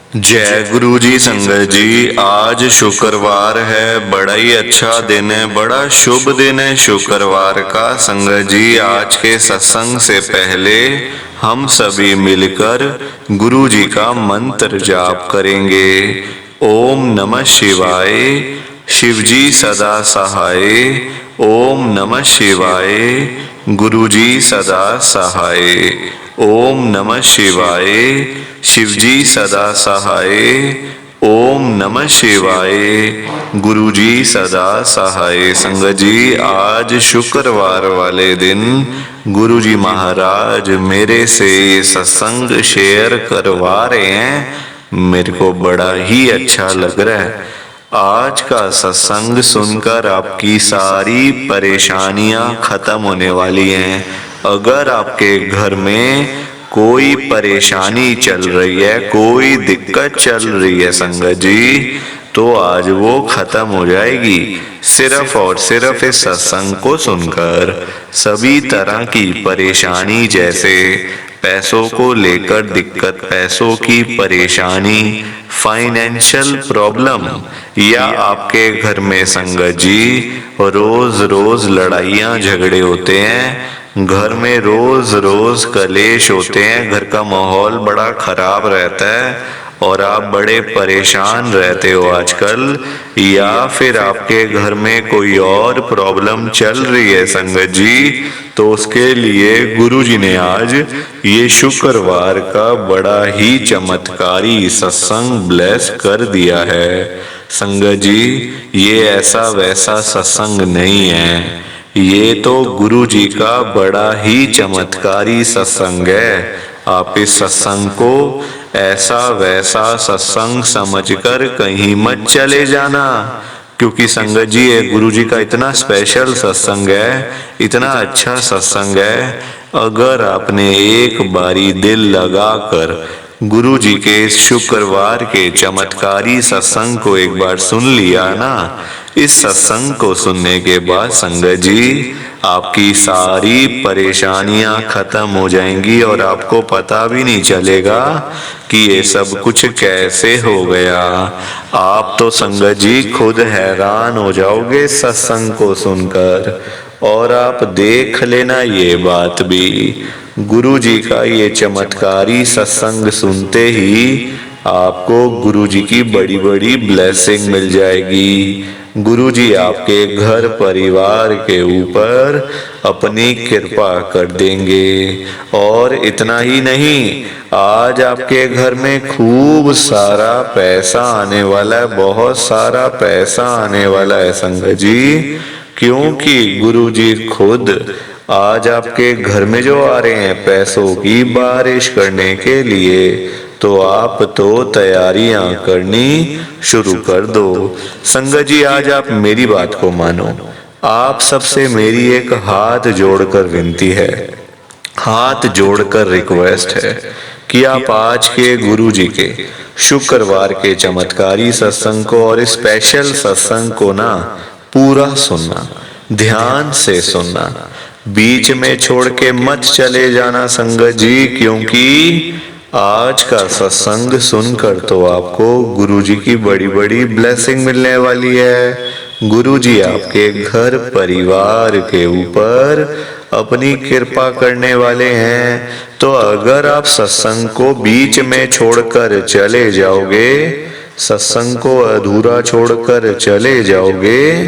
जय गुरु जी। संगत जी, आज शुक्रवार है, बड़ा ही अच्छा दिन है, बड़ा शुभ दिन है शुक्रवार का। संगत जी, आज के सत्संग से पहले हम सभी मिलकर गुरु जी का मंत्र जाप करेंगे। ओम नमः शिवाय, शिव जी सदा सहाय। ओम नमः शिवाय, गुरु जी सदा सहाय। ओम नमः शिवाय, शिव जी सदा सहाय। ओम नमः शिवाय, गुरु जी सदा सहाय। संगत जी, आज शुक्रवार वाले दिन गुरु जी महाराज मेरे से ये सत्संग शेयर करवा रहे हैं। मेरे को बड़ा ही अच्छा लग रहा है। आज का सत्संग सुनकर आपकी सारी परेशानियां खत्म होने वाली हैं। अगर आपके घर में कोई परेशानी चल रही है, कोई दिक्कत चल रही है संगत जी, तो आज वो खत्म हो जाएगी सिर्फ और सिर्फ इस सत्संग को सुनकर। सभी तरह की परेशानी, जैसे पैसों को लेकर दिक्कत, पैसों की परेशानी, फाइनेंशियल प्रॉब्लम, या आपके घर में संगत जी रोज रोज लड़ाइयाँ झगड़े होते हैं, घर में रोज रोज कलेश होते हैं, घर का माहौल बड़ा खराब रहता है और आप बड़े परेशान रहते हो आजकल, या फिर आपके घर में कोई और प्रॉब्लम चल रही है संगत जी, तो उसके लिए गुरु जी ने आज ये शुक्रवार का बड़ा ही चमत्कारी सत्संग ब्लेस कर दिया है। संगत जी, ये ऐसा वैसा सत्संग नहीं है, ये तो गुरु जी का बड़ा ही चमत्कारी सत्संग है। आप इस सत्संग को ऐसा वैसा सत्संग समझकर कहीं मत चले जाना, क्योंकि संगत जी ये गुरु जी का इतना स्पेशल सत्संग है, इतना अच्छा सत्संग है। अगर आपने एक बारी दिल लगाकर गुरु जी के इस शुक्रवार के चमत्कारी सत्संग को एक बार सुन लिया ना, इस सत्संग को सुनने के बाद संगत जी आपकी सारी परेशानियां खत्म हो जाएंगी और आपको पता भी नहीं चलेगा कि ये सब कुछ कैसे हो गया। आप तो संगत जी खुद हैरान हो जाओगे सत्संग को सुनकर। और आप देख लेना ये बात भी, गुरु जी का ये चमत्कारी सत्संग सुनते ही आपको गुरु जी की बड़ी बड़ी ब्लेसिंग मिल जाएगी। गुरु जी आपके घर परिवार के ऊपर अपनी कृपा कर देंगे। और इतना ही नहीं, आज आपके घर में खूब सारा पैसा आने वाला है, बहुत सारा पैसा आने वाला है संगत जी, क्योंकि गुरु जी खुद आज आपके घर में जो आ रहे हैं पैसों की बारिश करने के लिए। तो आप तो तैयारियां करनी शुरू कर दो। संगत जी, आज आप मेरी बात को मानो। आप सबसे मेरी एक हाथ जोड़कर विनती है, हाथ जोड़कर रिक्वेस्ट है कि आप आज के गुरु जी के शुक्रवार के चमत्कारी सत्संग को और स्पेशल सत्संग को ना पूरा सुनना, ध्यान से सुनना, बीच में छोड़ के मत चले जाना संगत जी, क्योंकि आज का सत्संग सुनकर तो आपको गुरु जी की बड़ी बड़ी ब्लेसिंग मिलने वाली है। गुरु जी आपके घर परिवार के ऊपर अपनी कृपा करने वाले हैं। तो अगर आप सत्संग को बीच में छोड़कर चले जाओगे, सत्संग को अधूरा छोड़कर चले जाओगे,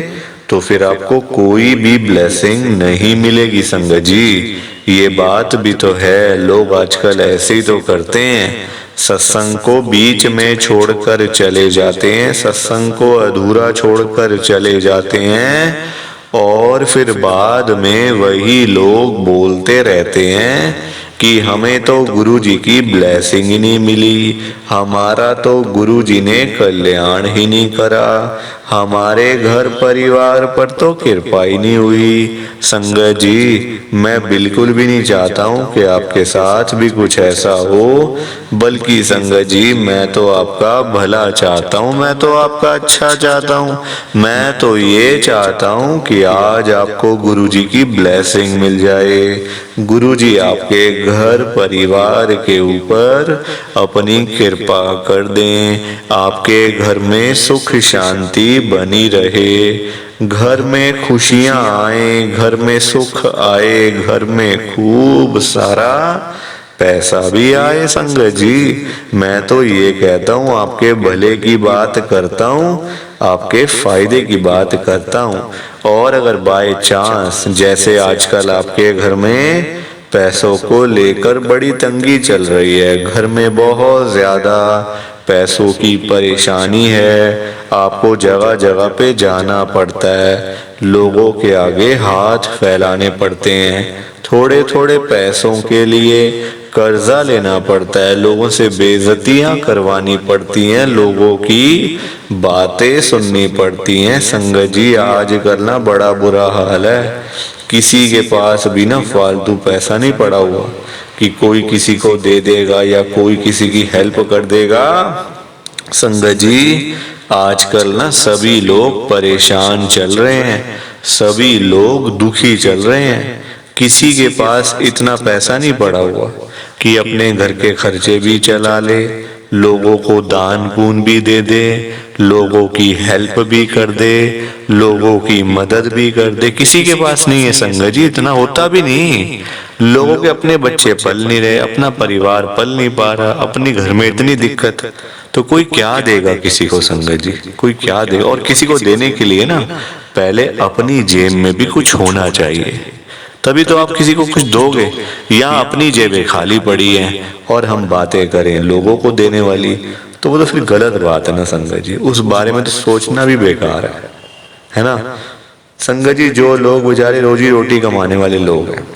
तो फिर आपको कोई भी ब्लेसिंग नहीं मिलेगी संगत जी। ये बात भी तो है, लोग आजकल ऐसे ही तो करते हैं, सत्संग को बीच में छोड़कर चले जाते हैं, सत्संग को अधूरा छोड़कर चले जाते हैं, और फिर बाद में वही लोग बोलते रहते हैं कि हमें तो गुरु जी की ब्लेसिंग ही नहीं मिली, हमारा तो गुरु जी ने कल्याण ही नहीं करा, हमारे घर परिवार पर तो कृपा ही नहीं हुई। संगत जी, मैं बिल्कुल भी नहीं चाहता हूँ कि आपके साथ भी कुछ ऐसा हो, बल्कि संगत जी मैं तो आपका भला चाहता हूँ, मैं तो आपका अच्छा चाहता हूँ। मैं तो ये चाहता हूँ कि आज आपको गुरुजी की ब्लेसिंग मिल जाए, गुरुजी आपके घर परिवार के ऊपर अपनी कृपा कर दें, आपके घर में सुख शांति बनी रहे, घर में खुशियां आए, घर में सुख आए, घर में खूब सारा पैसा भी आए। संगत जी, मैं तो ये कहता हूँ आपके भले की बात करता हूँ, आपके फायदे की बात करता हूँ। और अगर बाय चांस जैसे आजकल आपके घर में पैसों को लेकर बड़ी तंगी चल रही है, घर में बहुत ज्यादा पैसों की परेशानी है, आपको जगह जगह पे जाना पड़ता है, लोगों के आगे हाथ फैलाने पड़ते हैं, थोड़े थोड़े पैसों के लिए कर्जा लेना पड़ता है, लोगों से बेइज्जतियां करवानी पड़ती हैं, लोगों की बातें सुननी पड़ती हैं। संगत जी, आजकल ना बड़ा बुरा हाल है, किसी के पास भी ना फालतू पैसा नहीं पड़ा हुआ कि कोई किसी को दे देगा या कोई किसी की हेल्प कर देगा। संगत जी, आजकल ना सभी लोग परेशान चल रहे हैं, सभी लोग दुखी चल रहे हैं, किसी के पास इतना पैसा नहीं पड़ा हुआ कि अपने घर के खर्चे भी चला ले, लोगों को दान पुण्य भी दे दे, लोगों की हेल्प भी कर दे, लोगों की मदद भी कर दे। किसी के पास नहीं है संगत जी, इतना होता भी नहीं। लोगों के अपने बच्चे पल नहीं रहे, अपना परिवार पल नहीं पा रहा, अपने घर में इतनी दिक्कत, तो कोई क्या देगा किसी को संगत जी, कोई क्या देगा। और किसी को देने के लिए ना पहले अपनी जेब में भी कुछ होना चाहिए, तभी तो आप किसी को कुछ दोगे। या अपनी जेबें खाली पड़ी हैं और हम बातें करें लोगों को देने वाली, तो वो तो फिर गलत बात है ना संगत जी, उस बारे में तो सोचना भी बेकार है ना। संगत जी, जो लोग बेचारे रोजी रोटी कमाने वाले लोग हैं,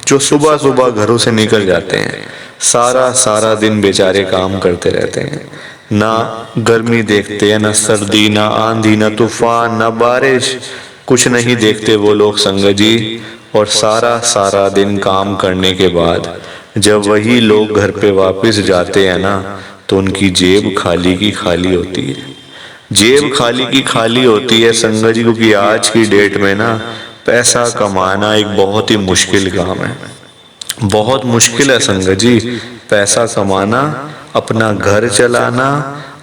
जो सुबह सुबह घरों से निकल जाते हैं, सारा सारा दिन बेचारे काम करते रहते हैं, ना गर्मी देखते हैं, ना सर्दी, ना आंधी, ना तूफान, ना बारिश, कुछ नहीं देखते वो लोग संगत जी। और सारा सारा दिन काम करने के बाद जब वही लोग घर पे वापस जाते हैं ना, तो उनकी जेब खाली की खाली होती है, जेब खाली की खाली होती है संगत जी। क्योंकि आज की डेट में ना पैसा कमाना एक बहुत ही मुश्किल काम है, बहुत मुश्किल है संगत जी पैसा कमाना, अपना घर चलाना,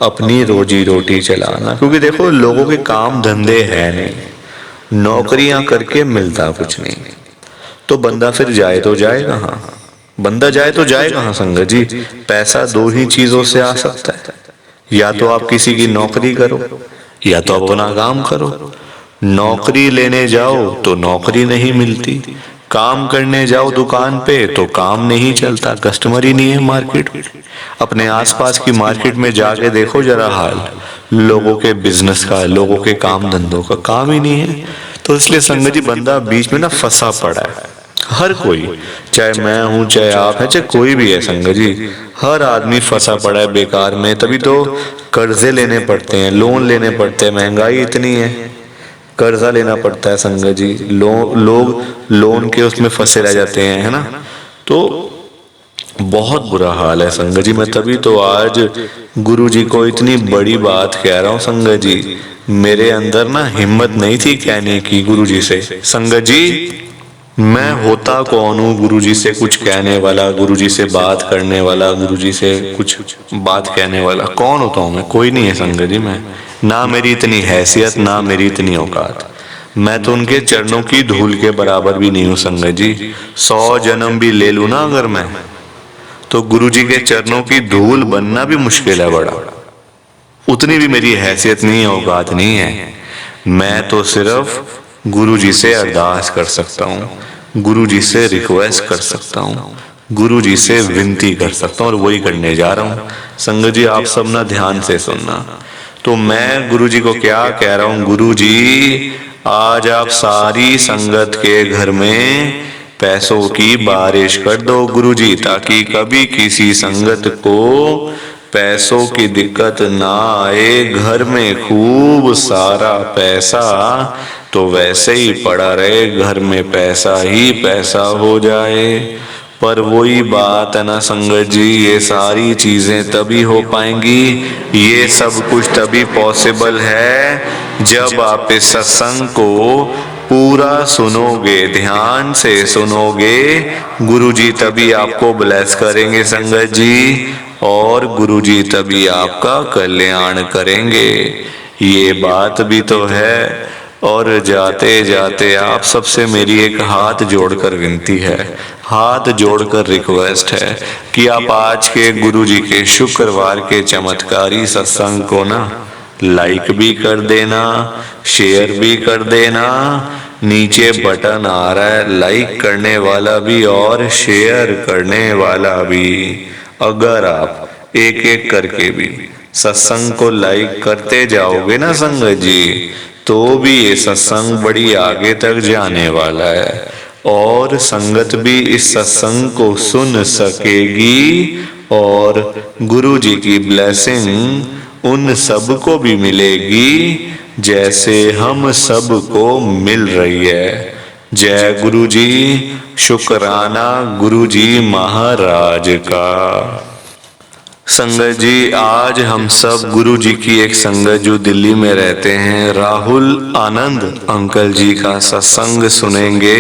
अपनी रोजी रोटी चलाना। क्योंकि देखो लोगों के काम धंधे हैं नहीं, नौकरियां करके मिलता कुछ नहीं, तो बंदा फिर जाए तो जाए कहाँ, बंदा जाए तो जाए कहाँ संगत जी। पैसा दो ही चीजों से आ सकता है, या तो आप किसी की नौकरी करो, या तो आप अपना काम करो। नौकरी लेने जाओ तो नौकरी नहीं मिलती, काम करने जाओ दुकान पे तो काम नहीं चलता, कस्टमर ही नहीं है मार्केट में। अपने आसपास की मार्केट में जाके देखो जरा हाल लोगों के बिजनेस का, लोगों के काम धंधों का, काम ही नहीं है। तो इसलिए संगत जी बंदा बीच में ना फंसा पड़ा है, हर कोई, चाहे मैं हूं, चाहे आप हैं, चाहे कोई भी है संगत जी, हर आदमी फंसा पड़ा है बेकार में। तभी तो कर्जे लेने पड़ते हैं, लोन लेने पड़ते हैं, महंगाई इतनी है, कर्जा लेना पड़ता है संगत जी, लोग लोन के उसमें फंसे रह जाते हैं, है ना। तो बहुत बुरा हाल है संगत जी। मैं तभी तो आज गुरु जी को इतनी बड़ी बात कह रहा हूँ संगत जी, मेरे अंदर ना हिम्मत नहीं थी कहने की गुरु जी से। संगत जी, मैं होता कौन हूँ गुरुजी से कुछ कहने वाला, गुरुजी से बात करने वाला, गुरुजी से कुछ बात कहने वाला, कौन होता हूँ मैं? कोई नहीं है संगत जी। मैं ना मेरी इतनी हैसियत, ना मेरी इतनी औकात, मैं तो उनके चरणों की धूल के बराबर भी नहीं हूँ संगत जी। 100 जन्म भी ले लूँ ना अगर मैं, तो गुरुजी के चरणों की धूल बनना भी मुश्किल है बड़ा, उतनी भी मेरी हैसियत नहीं है, औकात नहीं है। मैं तो सिर्फ गुरुजी से अरदास कर सकता हूँ, गुरुजी से रिक्वेस्ट कर सकता हूँ, गुरुजी से विनती कर सकता हूँ, और वही करने जा रहा हूँ। संगत जी आप सब ना ध्यान से सुनना। तो मैं गुरुजी को क्या कह रहा हूँ, गुरुजी आज आप सारी संगत के घर में पैसों की बारिश कर दो गुरुजी, ताकि कभी किसी संगत को पैसों की दिक्कत ना आए, घर में खूब सारा पैसा, तो वैसे ही पड़ा रहे घर में पैसा ही पैसा हो जाए। पर वही बात है ना संगत जी, ये सारी चीजें तभी हो पाएंगी, ये सब कुछ तभी पॉसिबल है जब आप इस सत्संग को पूरा सुनोगे, ध्यान से सुनोगे। गुरुजी तभी आपको ब्लेस करेंगे संगत जी, और गुरुजी तभी आपका कल्याण करेंगे। ये बात भी तो है। और जाते जाते आप सबसे मेरी एक हाथ जोड़कर विनती है, हाथ जोड़कर रिक्वेस्ट है कि आप आज के गुरुजी के शुक्रवार के चमत्कारी सत्संग को ना लाइक भी कर देना, शेयर भी कर देना। नीचे बटन आ रहा है लाइक करने वाला भी और शेयर करने वाला भी। अगर आप एक एक करके भी सत्संग को लाइक करते जाओगे ना संगत जी, तो भी ये सत्संग बड़ी आगे तक जाने वाला है, और संगत भी इस सत्संग को सुन सकेगी, और गुरु जी की ब्लेसिंग उन सब को भी मिलेगी जैसे हम सब को मिल रही है। जय गुरु जी, शुक्राना गुरु जी महाराज का। संगत जी, आज हम सब गुरु जी की एक संगत जो दिल्ली में रहते हैं, राहुल आनंद अंकल जी का सत्संग सुनेंगे।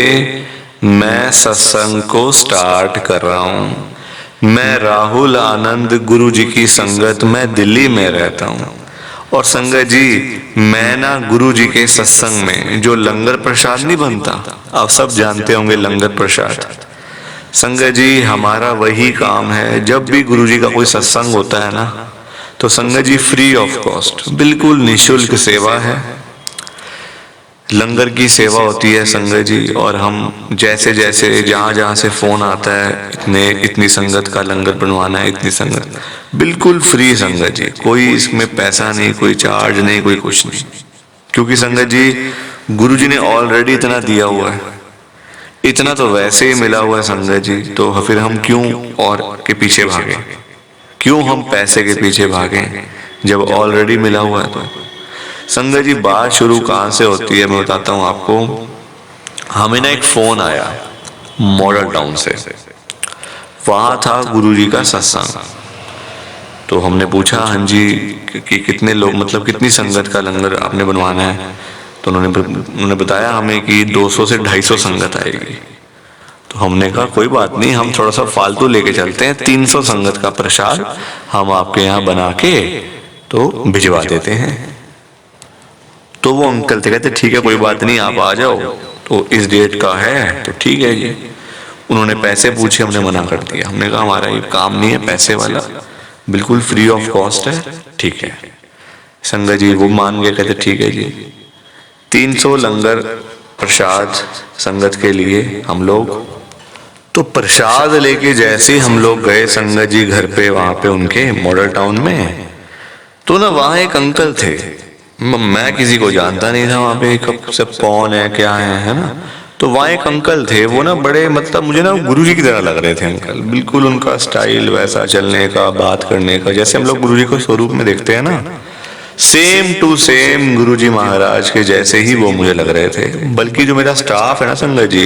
मैं सत्संग को स्टार्ट कर रहा हूँ। मैं राहुल आनंद गुरु जी की संगत में दिल्ली में रहता हूँ। और संगत जी, मैं ना गुरु जी के सत्संग में जो लंगर प्रसाद नहीं बनता, आप सब जानते होंगे लंगर प्रसाद। संगत जी, हमारा वही काम है, जब भी गुरुजी का कोई सत्संग होता है ना, तो संगत जी फ्री ऑफ कॉस्ट, बिल्कुल निशुल्क सेवा है, लंगर की सेवा होती है संगत जी। और हम जैसे जैसे जहाँ जहाँ से फोन आता है, इतनी संगत का लंगर बनवाना है, इतनी संगत, बिल्कुल फ्री संगत जी, कोई इसमें पैसा नहीं, कोई चार्ज नहीं, कोई कुछ नहीं। क्योंकि संगत जी, गुरुजी ने ऑलरेडी इतना दिया हुआ है, इतना तो वैसे ही मिला हुआ है संगत जी, तो फिर हम क्यों और के पीछे भागे, क्यों हम पैसे के पीछे भागे जब ऑलरेडी मिला हुआ है। तो संगत जी, बात शुरू कहाँ से होती है मैं बताता हूँ आपको। हमें ना एक फोन आया मॉडल टाउन से, वहां था गुरुजी का सत्संग। तो हमने पूछा, हाँ जी कि कितने लोग, मतलब कितनी संगत का लंगर आपने बनवाना है। तो उन्होंने बताया हमें कि 200 से 250 संगत आएगी। तो हमने कहा कोई बात नहीं, हम थोड़ा सा फालतू लेके चलते हैं, 300 संगत का प्रसाद हम आपके यहाँ बना के तो भिजवा देते हैं। तो वो अंकल थे, कहते ठीक है कोई बात नहीं, आप आ जाओ, तो इस डेट का है तो ठीक है जी। उन्होंने पैसे पूछे, हमने मना कर दिया। हमने कहा हमारा ये काम नहीं है पैसे वाला, बिल्कुल फ्री ऑफ कॉस्ट है, ठीक है। संगत जी वो मान गए, कहते ठीक है जी। 300 लंगर प्रसाद संगत के लिए हम लोग, तो प्रसाद लेके जैसे हम लोग गए संगत जी घर पे, वहां पे उनके मॉडल टाउन में, तो ना वहां एक अंकल थे, मैं किसी को जानता नहीं था वहां पे, कब सब कौन है क्या है ना। तो वहां एक अंकल थे, वो ना बड़े, मतलब मुझे ना गुरुजी की तरह लग रहे थे अंकल, बिल्कुल उनका स्टाइल वैसा, चलने का, बात करने का, जैसे हम लोग गुरुजी को स्वरूप में देखते हैं ना, सेम टू सेम गुरुजी महाराज के जैसे ही वो मुझे लग रहे थे। बल्कि जो मेरा स्टाफ है ना संगत जी,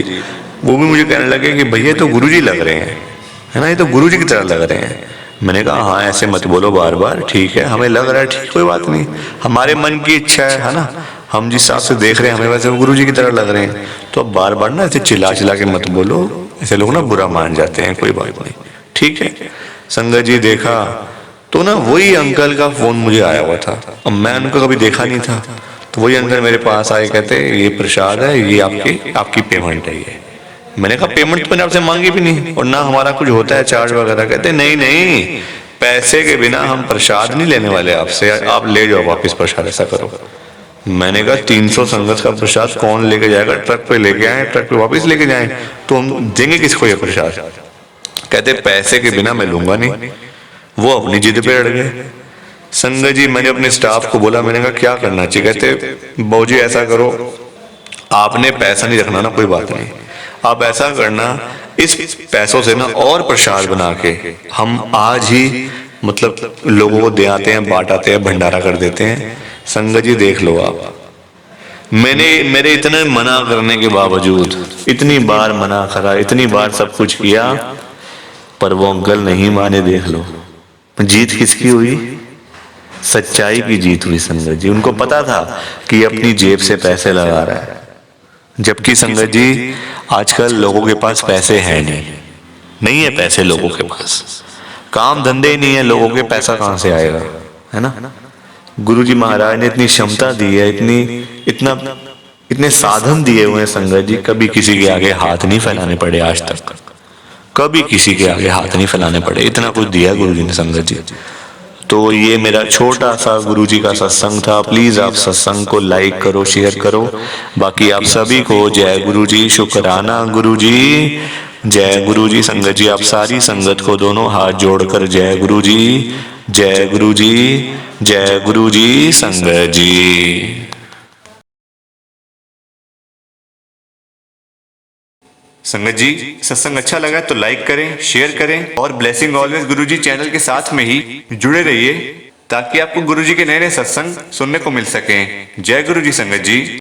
वो भी मुझे कहने लगे कि भैया तो गुरुजी लग रहे हैं, है ना, ये तो गुरुजी की तरह लग रहे हैं। मैंने कहा हाँ ऐसे मत बोलो बार बार, ठीक है हमें लग रहा है, ठीक कोई बात नहीं, हमारे मन की इच्छा है ना, हम जिस हिसाब से देख रहे हैं हमें वैसे गुरुजी की तरह लग रहे हैं। तो अब बार बार ना ऐसे चिल्ला चिल्ला के मत बोलो, ऐसे लोग ना बुरा मान जाते हैं, कोई बात नहीं, ठीक है। संगत जी देखा तो ना वही अंकल का फोन मुझे आया हुआ था, अब मैं उनको कभी देखा नहीं था। तो वही अंकल मेरे पास आए, कहते ये प्रसाद है, ये आपकी पेमेंट है ये। मैंने कहा पेमेंट तो मैंने आपसे मांगी भी नहीं, और ना हमारा कुछ होता है चार्ज वगैरह। कहते नहीं नहीं, पैसे के बिना हम प्रसाद नहीं लेने वाले आपसे, आप ले जाओ वापस प्रसाद, ऐसा करो। मैंने कहा 300 संगत का प्रसाद कौन लेके जाएगा, ट्रक पे लेके आए, ट्रक पे वापस लेके जाए, तो हम देंगे किसको ये प्रसाद। कहते पैसे के बिना मैं लूंगा नहीं। वो अपनी जिद पे अड़ गए। संगत जी मैंने अपने स्टाफ को बोला, मैंने कहा क्या करना चाहिए। कहते बाबूजी ऐसा करो, आपने पैसा नहीं रखना ना, कोई बात नहीं, आप ऐसा करना, इस पैसों से ना और प्रसाद बना के हम आज ही मतलब लोगों को दे आते हैं, बांट आते हैं, भंडारा कर देते हैं। संगत जी देख लो आप, मेरे इतने मना करने के बावजूद, इतनी बार मना करा, इतनी बार सब कुछ किया, पर वो अंकल नहीं माने। देख लो जीत किसकी हुई? सच्चाई की जीत हुई संगत जी। उनको पता था कि अपनी जेब से पैसे लगा रहा है, जबकि संगत जी आजकल लोगों के पास पैसे हैं नहीं है पैसे लोगों के पास, काम धंधे ही नहीं है लोगों के, पैसा कहां से आएगा, है ना। गुरुजी महाराज ने इतनी क्षमता दी है, इतने साधन दिए हुए हैं संगत जी, कभी किसी के आगे हाथ नहीं फैलाने पड़े आज तक, कभी किसी के आगे हाथ नहीं फैलाने पड़े, इतना कुछ दिया गुरुजी ने संगत जी। तो ये मेरा छोटा सा गुरुजी का सत्संग था। प्लीज आप सत्संग को लाइक करो, शेयर करो। बाकी आप सभी को जय गुरुजी, शुक्राना गुरुजी, जय गुरुजी। संगत जी आप सारी संगत को दोनों हाथ जोड़कर जय गुरुजी, जय गुरुजी, जय गुरुजी संगत जी। संगत जी सत्संग अच्छा लगा तो लाइक करें, शेयर करें और ब्लेसिंग ऑलवेज गुरुजी चैनल के साथ में ही जुड़े रहिए, ताकि आपको गुरुजी के नए नए सत्संग सुनने को मिल सकें। जय गुरुजी संगत जी।